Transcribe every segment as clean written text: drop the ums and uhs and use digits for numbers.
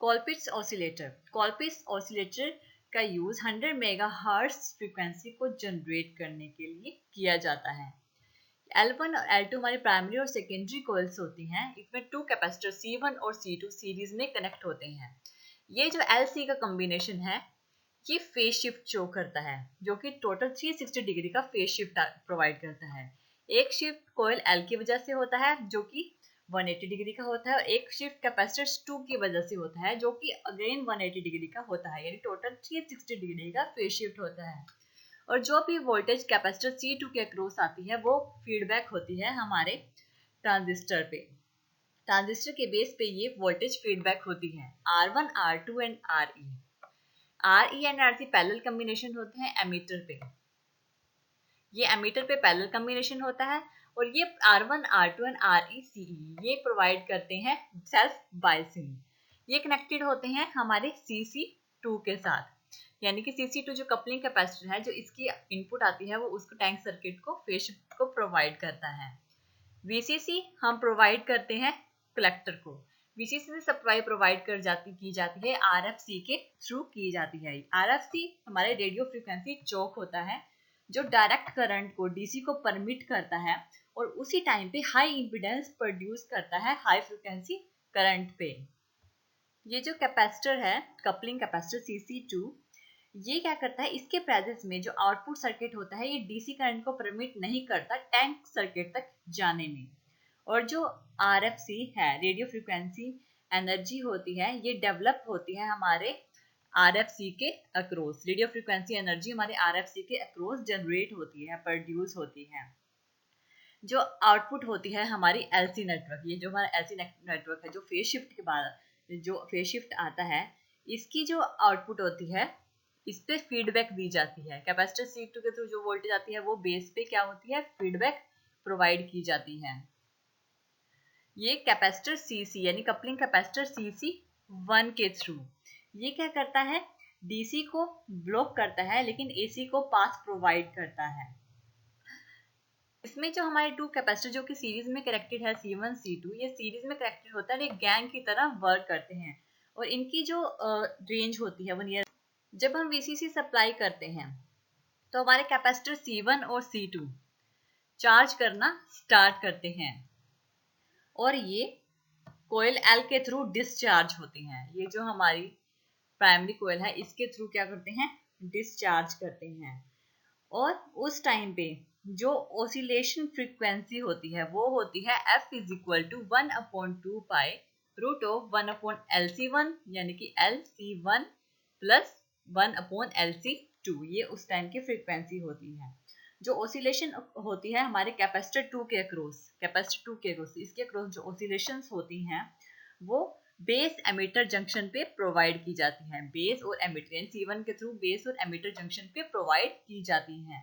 Colpitts oscillator. Colpitts oscillator का use 100 megahertz frequency को generate करने के लिए किया जाता है। L1 और L2 हमारी प्राइमरी और सेकेंडरी कोइल्स होती हैं। इसमें 2 कैपेसिटर C1 और C2 सीरीज में कनेक्ट होते हैं। ये जो LC का कॉम्बिनेशन है ये फेज शिफ्ट शो करता है, जो कि टोटल 360 डिग्री का फेज शिफ्ट प्रोवाइड करता है। एक शिफ्ट कोयल L की वजह से होता है जो कि 180 डिग्री का होता है, और एक शिफ्ट कैपेसिटर 2 की वजह से होता है जो कि अगेन 180 डिग्री का होता है, यानी टोटल 360 डिग्री का फेज शिफ्ट होता है। और जो भी वोल्टेज कैपेसिटर C2 के अक्रॉस आती है वो फीडबैक होती है हमारे ट्रांजिस्टर पे। ट्रांजिस्टर के बेस पे ये वोल्टेज फीडबैक होती है R1, R2 and RE। RE and RC parallel combination होते हैं एमीटर पे। ये एमीटर पे पैरेलल कॉम्बिनेशन होता है, और ये R1, R2 and RE CE ये प्रोवाइड करते हैं सेल्फ बायसिंग। ये कनेक्टेड होते हैं हमारे CC2 के साथ, यानी कि CC2 जो कपलिंग कैपेसिटर है, जो इसकी इनपुट आती है वो उसको टैंक सर्किट को फेज शिफ्ट को प्रोवाइड करता है। VCC हम प्रोवाइड करते हैं कलेक्टर को। VCC से सप्लाई प्रोवाइड की जाती है RFC के थ्रू की जाती है। RFC हमारे रेडियो फ्रीक्वेंसी चोक होता है जो डायरेक्ट करंट को DC को परमिट करता है, और उसी टाइम पे हाई इम्पीडेंस प्रोड्यूस करता है हाई फ्रीक्वेंसी करंट पे। ये जो कैपेसिटर है कपलिंग कैपेसिटर CC2, ये क्या करता है, इसके प्रेजेंस में जो आउटपुट सर्किट होता है ये DC करंट को परमिट नहीं करता टैंक सर्किट तक जाने में। और जो RFC है रेडियो फ्रीक्वेंसी एनर्जी होती है, ये डेवलप होती है हमारे RFC के अक्रॉस। रेडियो फ्रीक्वेंसी एनर्जी हमारे RFC के अक्रॉस जनरेट होती है, प्रोड्यूस होती है। जो आउटपुट होती है हमारी LC नेटवर्क, ये जो हमारा LC नेटवर्क है जो फेज शिफ्ट के बाद जो फेज शिफ्ट आता है, इसकी जो आउटपुट होती है इस पे फीडबैक दी जाती है। कैपेसिटर C2 के थ्रू जो वोल्टेज आती है वो बेस पे क्या होती है, फीडबैक प्रोवाइड की जाती है। ये कैपेसिटर CC यानी कपलिंग कैपेसिटर CC1 के थ्रू ये क्या करता है, DC को ब्लॉक करता है लेकिन AC को पास प्रोवाइड करता है। इसमें जो हमारे 2 कैपेसिटर जो कि सीरीज में कनेक्टेड है C1 C2, ये सीरीज में कनेक्टेड होता है, ये गैंग की तरह वर्क करते हैं, और इनकी जो रेंज होती है वो नियर। जब हम VCC सप्लाई करते हैं तो हमारे कैपेसिटर C1 और C2 चार्ज करना स्टार्ट करते हैं, और ये कोयल L के थ्रू डिस्चार्ज होती हैं। ये जो हमारी प्राइमरी कोयल है इसके थ्रू क्या करते हैं, डिस्चार्ज करते हैं। और उस टाइम पे जो ओसिलेशन फ्रीक्वेंसी होती है वो होती है F = 1/2 pi root of 1/LC1 यानी कि LC1 प्लस 1/LC2। ये उस टाइम की फ्रीक्वेंसी होती है। जो ओसिलेशन होती है हमारे कैपेसिटर 2 के अक्रॉस, इसके अक्रॉस जो ओसिलेशंस होती हैं वो बेस एमिटर जंक्शन पे प्रोवाइड की जाती हैं। बेस और एमिटर यानी C1 के थ्रू बेस और एमिटर जंक्शन पे प्रोवाइड की जाती हैं,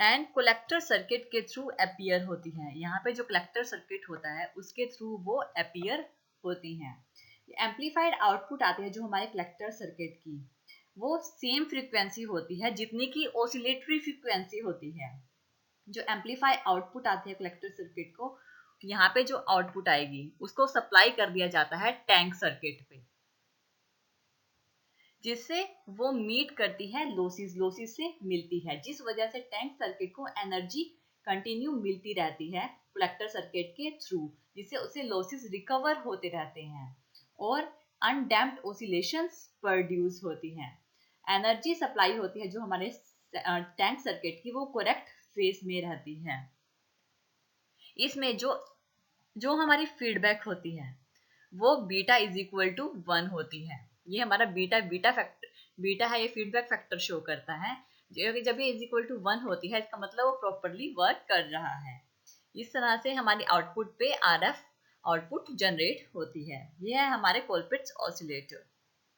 एंड कलेक्टर सर्किट के थ्रू अपीयर होती हैं। यहाँ पे जो कलेक्टर सर्किट होता है उसके थ्रू वो अपीयर होती हैं। एम्पलीफाइड आउटपुट आती है जो हमारे कलेक्टर सर्किट की, वो सेम फ्रीक्वेंसी होती है जितनी की ऑसिलेटरी फ्रीक्वेंसी होती है। जो एम्पलीफाई आउटपुट आती है कलेक्टर सर्किट को, यहाँ पे जो आउटपुट आएगी उसको सप्लाई कर दिया जाता है टैंक सर्किट पे, जिससे वो मीट करती है लॉसेस से मिलती है, जिस वजह से टैंक सर्किट को एनर्जी कंटिन्यू मिलती रहती है कलेक्टर सर्किट के थ्रू, जिससे उसे लॉसेस रिकवर होते रहते हैं और अनडैम्प्ड ऑसिलेशंस प्रोड्यूस होती हैं। एनर्जी सप्लाई होती है जो हमारे टैंक सर्किट की वो करेक्ट फेज में रहती है। इसमें जो हमारी फीडबैक होती है वो बीटा = 1 होती है। ये हमारा बीटा है, ये फीडबैक फैक्टर शो करता है। जब ये =1 होती है इसका मतलब वो प्रॉपरली वर्क कर रहा है। इस तरह से हमारी आउटपुट पे RF आउटपुट जनरेट होती है। ये है हमारे कोलपिट्स ऑसिलेटर।